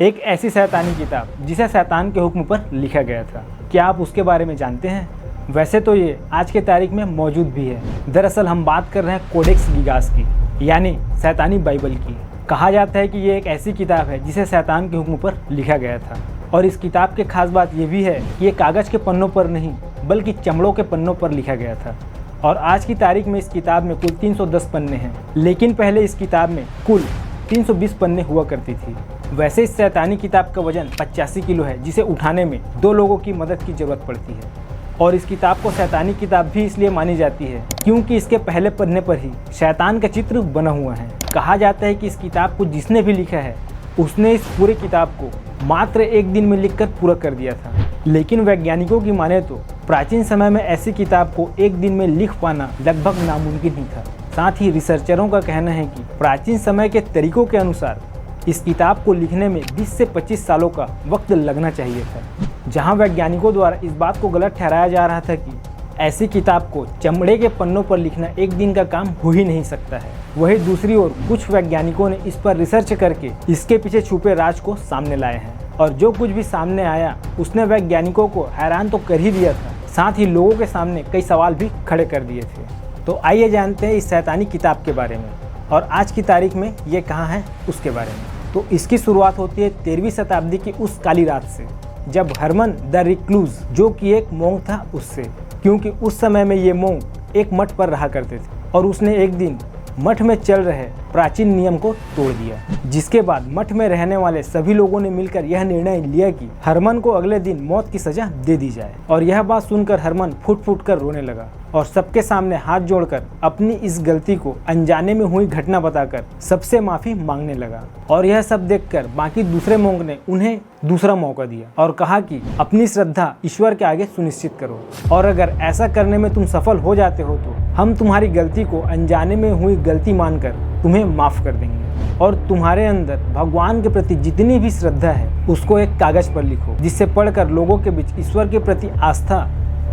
एक ऐसी शैतानी किताब जिसे शैतान के हुक्म पर लिखा गया था। क्या आप उसके बारे में जानते हैं? वैसे तो ये आज के तारीख में मौजूद भी है। दरअसल हम बात कर रहे हैं कोडेक्स गिगास की, यानी शैतानी बाइबल की। कहा जाता है कि ये एक ऐसी किताब है जिसे शैतान के हुक्म पर लिखा गया था। और इस किताब की खास बात ये भी है कि ये कागज़ के पन्नों पर नहीं बल्कि चमड़ों के पन्नों पर लिखा गया था। और आज की तारीख में इस किताब में कुल 310 पन्ने हैं, लेकिन पहले इस किताब में कुल 320 पन्ने हुआ करती थी। वैसे इस शैतानी किताब का वजन 85 किलो है, जिसे उठाने में 2 लोगों की मदद की ज़रूरत पड़ती है। और इस किताब को शैतानी किताब भी इसलिए मानी जाती है क्योंकि इसके पहले पन्ने पर ही शैतान का चित्र बना हुआ है। कहा जाता है कि इस किताब को जिसने भी लिखा है उसने इस पूरे किताब को मात्र 1 दिन में लिखकर पूरा कर दिया था। लेकिन वैज्ञानिकों की माने तो प्राचीन समय में ऐसी किताब को 1 दिन में लिख पाना लगभग नामुमकिन ही था। साथ ही रिसर्चरों का कहना है कि प्राचीन समय के तरीकों के अनुसार इस किताब को लिखने में 20 से 25 सालों का वक्त लगना चाहिए था। जहां वैज्ञानिकों द्वारा इस बात को गलत ठहराया जा रहा था कि ऐसी किताब को चमड़े के पन्नों पर लिखना 1 दिन का काम हो ही नहीं सकता है। वहीं दूसरी ओर कुछ वैज्ञानिकों ने इस पर रिसर्च करके इसके पीछे छुपे राज को सामने लाए हैं। और जो कुछ भी सामने आया उसने वैज्ञानिकों को हैरान तो कर ही दिया था, साथ ही लोगों के सामने कई सवाल भी खड़े कर दिए थे। तो आइए जानते हैं इस शैतानी किताब के बारे में और आज की तारीख में ये कहाँ है उसके बारे में। तो इसकी शुरुआत होती है 13वीं शताब्दी की उस काली रात से, जब हरमन द रिक्लूज, जो कि एक मोंग था, उससे। क्योंकि उस समय में ये मोंग एक मठ पर रहा करते थे और उसने एक दिन मठ में चल रहे प्राचीन नियम को तोड़ दिया, जिसके बाद मठ में रहने वाले सभी लोगों ने मिलकर यह निर्णय लिया कि हरमन को अगले दिन मौत की सजा दे दी जाए। और यह बात सुनकर हरमन फुट फुट कर रोने लगा और सबके सामने हाथ जोड़कर अपनी इस गलती को अनजाने में हुई घटना बताकर सबसे माफी मांगने लगा। और यह सब देखकर बाकी दूसरे मोंग ने उन्हें दूसरा मौका दिया और कहा कि अपनी श्रद्धा ईश्वर के आगे सुनिश्चित करो, और अगर ऐसा करने में तुम सफल हो जाते हो तो हम तुम्हारी गलती को अनजाने में हुई गलती मानकर तुम्हें माफ कर देंगे। और तुम्हारे अंदर भगवान के प्रति जितनी भी श्रद्धा है उसको एक कागज पर लिखो, जिससे पढ़कर लोगों के बीच ईश्वर के प्रति आस्था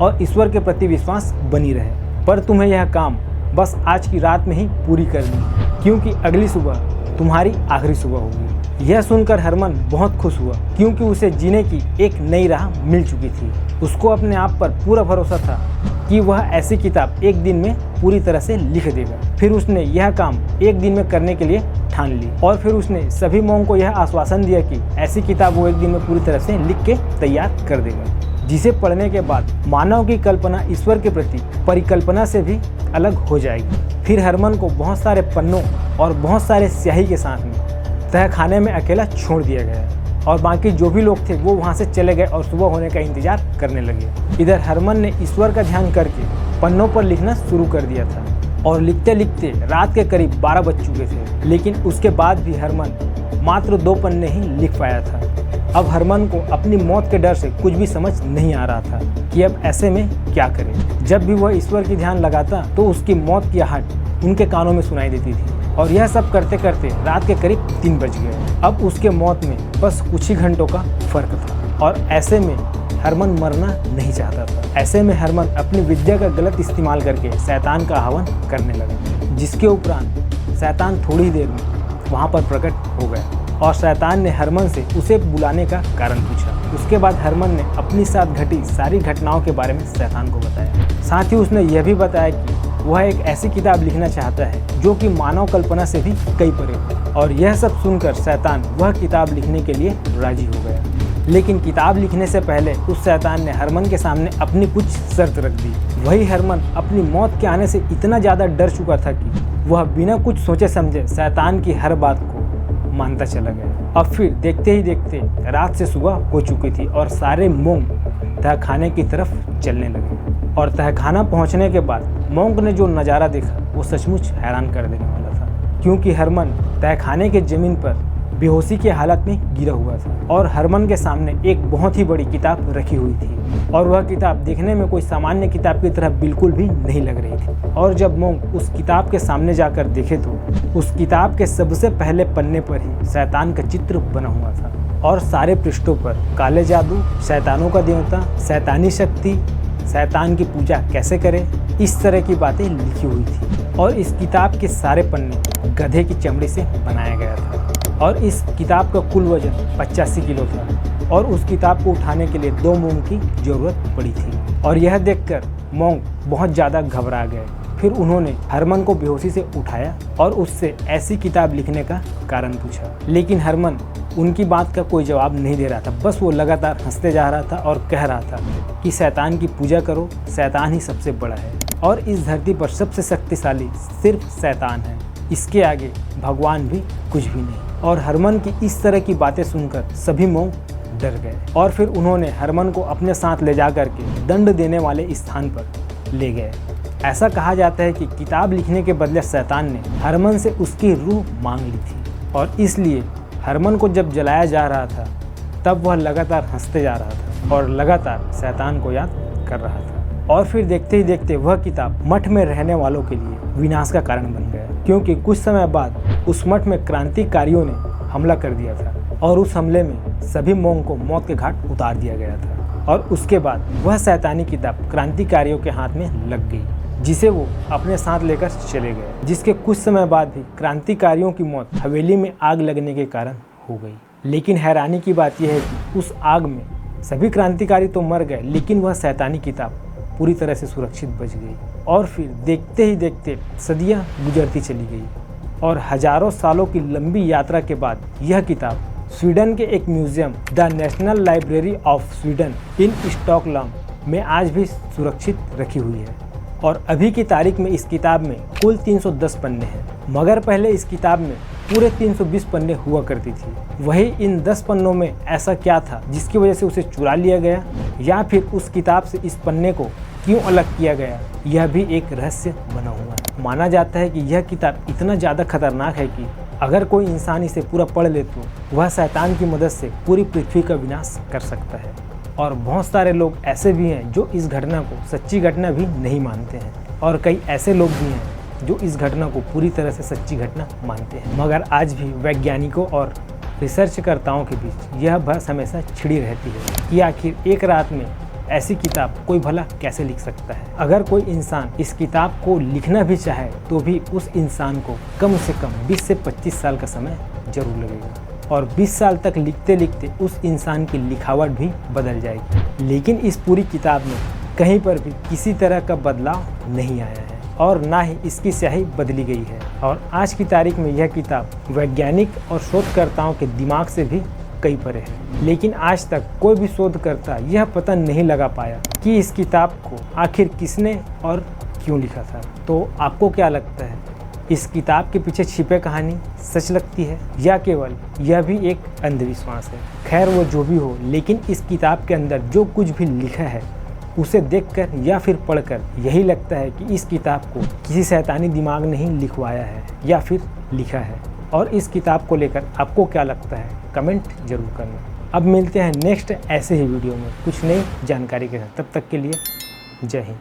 और ईश्वर के प्रति विश्वास बनी रहे। पर तुम्हें यह काम बस आज की रात में ही पूरी करनी है, क्योंकि अगली सुबह तुम्हारी आखिरी सुबह होगी। यह सुनकर हरमन बहुत खुश हुआ, क्योंकि उसे जीने की एक नई राह मिल चुकी थी। उसको अपने आप पर पूरा भरोसा था कि वह ऐसी किताब 1 दिन में पूरी तरह से लिख देगा। फिर उसने यह काम 1 दिन में करने के लिए ठान ली और फिर उसने सभी मोंग को यह आश्वासन दिया कि ऐसी किताब वो 1 दिन में पूरी तरह से लिख के तैयार कर देगा, जिसे पढ़ने के बाद मानव की कल्पना ईश्वर के प्रति परिकल्पना से भी अलग हो जाएगी। फिर हरमन को बहुत सारे पन्नों और बहुत सारे स्याही के साथ में तहखाने में अकेला छोड़ दिया गया और बाकी जो भी लोग थे वो वहाँ से चले गए और सुबह होने का इंतजार करने लगे। इधर हरमन ने ईश्वर का ध्यान करके पन्नों पर लिखना शुरू कर दिया था और लिखते लिखते रात के करीब 12 बज चुके थे, लेकिन उसके बाद भी हरमन मात्र 2 पन्ने ही लिख पाया था। अब हरमन को अपनी मौत के डर से कुछ भी समझ नहीं आ रहा था कि अब ऐसे में क्या करे। जब भी वह ईश्वर की ध्यान लगाता तो उसकी मौत की आहट उनके कानों में सुनाई देती थी। और यह सब करते करते रात के करीब 3 बज गए। अब उसके मौत में बस कुछ ही घंटों का फर्क था और ऐसे में हरमन मरना नहीं चाहता था। ऐसे में हरमन अपनी विद्या का गलत इस्तेमाल करके शैतान का आह्वान करने लगा, जिसके उपरांत शैतान थोड़ी देर में वहाँ पर प्रकट हो गया और शैतान ने हरमन से उसे बुलाने का कारण पूछा। उसके बाद हरमन ने अपनी साथ घटी सारी घटनाओं के बारे में शैतान को बताया। साथ ही उसने यह भी बताया कि वह एक ऐसी किताब लिखना चाहता है जो कि मानव कल्पना से भी कई परे हो। और यह सब सुनकर शैतान वह किताब लिखने के लिए राजी हो गया। लेकिन किताब लिखने से पहले उस शैतान ने हरमन के सामने अपनी कुछ शर्त रख दी। वही हरमन अपनी मौत के आने से इतना ज़्यादा डर चुका था कि वह बिना कुछ सोचे समझे शैतान की हर बात को मानता चला गया। अब फिर देखते ही देखते रात से सुबह हो चुकी थी और सारे मोंग तहखाने की तरफ चलने लगे। और तहखाना पहुंचने के बाद मोंग ने जो नज़ारा देखा वो सचमुच हैरान कर देने वाला था, क्योंकि हरमन तहखाने के ज़मीन पर बेहोशी की हालत में गिरा हुआ था और हरमन के सामने एक बहुत ही बड़ी किताब रखी हुई थी। और वह किताब देखने में कोई सामान्य किताब की तरह बिल्कुल भी नहीं लग रही थी। और जब मोंग उस किताब के सामने जाकर देखे तो उस किताब के सबसे पहले पन्ने पर ही शैतान का चित्र बना हुआ था और सारे पृष्ठों पर काले जादू, शैतानों का देवता, शैतानी शक्ति, शैतान की पूजा कैसे करें, इस तरह की बातें लिखी हुई थी। और इस किताब के सारे पन्ने गधे की चमड़ी से बनाया गया था। और इस किताब का कुल वजन 85 किलो था और उस किताब को उठाने के लिए 2 मोंग की ज़रूरत पड़ी थी। और यह देखकर मोंग बहुत ज़्यादा घबरा गए। फिर उन्होंने हरमन को बेहोशी से उठाया और उससे ऐसी किताब लिखने का कारण पूछा, लेकिन हरमन उनकी बात का कोई जवाब नहीं दे रहा था। बस वो लगातार हंसते जा रहा था और कह रहा था कि शैतान की पूजा करो, शैतान ही सबसे बड़ा है और इस धरती पर सबसे शक्तिशाली सिर्फ शैतान है, इसके आगे भगवान भी कुछ भी नहीं। और हरमन की इस तरह की बातें सुनकर सभी मोंग डर गए और फिर उन्होंने हरमन को अपने साथ ले जा कर के दंड देने वाले स्थान पर ले गए। ऐसा कहा जाता है कि किताब लिखने के बदले शैतान ने हरमन से उसकी रूह मांग ली थी और इसलिए हरमन को जब जलाया जा रहा था तब वह लगातार हंसते जा रहा था और लगातार शैतान को याद कर रहा था। और फिर देखते ही देखते वह किताब मठ में रहने वालों के लिए विनाश का कारण बन गया, क्योंकि कुछ समय बाद उस मठ में क्रांतिकारियों ने हमला कर दिया था और उस हमले में सभी मोंग को मौत के घाट उतार दिया गया था। और उसके बाद वह शैतानी किताब क्रांतिकारियों के हाथ में लग गई, जिसे वो अपने साथ लेकर चले गए, जिसके कुछ समय बाद भी क्रांतिकारियों की मौत हवेली में आग लगने के कारण हो गई। लेकिन हैरानी की बात यह है कि उस आग में सभी क्रांतिकारी तो मर गए, लेकिन वह शैतानी किताब पूरी तरह से सुरक्षित बच गई। और फिर देखते ही देखते सदियां गुजरती चली गई और हजारों सालों की लंबी यात्रा के बाद यह किताब स्वीडन के एक museum the national library of Sweden in Stockholm में आज भी सुरक्षित रखी हुई है। और अभी की तारीख में इस किताब में कुल 310 पन्ने हैं, मगर पहले इस किताब में पूरे 320 पन्ने हुआ करती थी। वही इन 10 पन्नों में ऐसा क्या था जिसकी वजह से उसे चुरा लिया गया, या फिर उस किताब से इस पन्ने को क्यों अलग किया गया, यह भी एक रहस्य बना हुआ है। माना जाता है कि यह किताब इतना ज़्यादा खतरनाक है कि अगर कोई इंसान इसे पूरा पढ़ ले तो वह शैतान की मदद से पूरी पृथ्वी का विनाश कर सकता है। और बहुत सारे लोग ऐसे भी हैं जो इस घटना को सच्ची घटना भी नहीं मानते हैं, और कई ऐसे लोग भी हैं जो इस घटना को पूरी तरह से सच्ची घटना मानते हैं। मगर आज भी वैज्ञानिकों और रिसर्चकर्ताओं के बीच यह बहस हमेशा छिड़ी रहती है कि आखिर एक रात में ऐसी किताब कोई भला कैसे लिख सकता है। अगर कोई इंसान इस किताब को लिखना भी चाहे तो भी उस इंसान को कम से कम 20 से 25 साल का समय जरूर लगेगा, और 20 साल तक लिखते लिखते उस इंसान की लिखावट भी बदल जाएगी। लेकिन इस पूरी किताब में कहीं पर भी किसी तरह का बदलाव नहीं आया है और ना ही इसकी स्याही बदली गई है। और आज की तारीख में यह किताब वैज्ञानिक और शोधकर्ताओं के दिमाग से भी कई परे है, लेकिन आज तक कोई भी शोधकर्ता यह पता नहीं लगा पाया कि इस किताब को आखिर किसने और क्यों लिखा था। तो आपको क्या लगता है, इस किताब के पीछे छिपे कहानी सच लगती है या केवल यह भी एक अंधविश्वास है? खैर वो जो भी हो, लेकिन इस किताब के अंदर जो कुछ भी लिखा है उसे देखकर या फिर पढ़कर यही लगता है कि इस किताब को किसी शैतानी दिमाग ने ही लिखवाया है या फिर लिखा है। और इस किताब को लेकर आपको क्या लगता है, कमेंट जरूर करना। अब मिलते हैं नेक्स्ट ऐसे ही वीडियो में कुछ नई जानकारी के साथ। तब तक के लिए जय हिंद।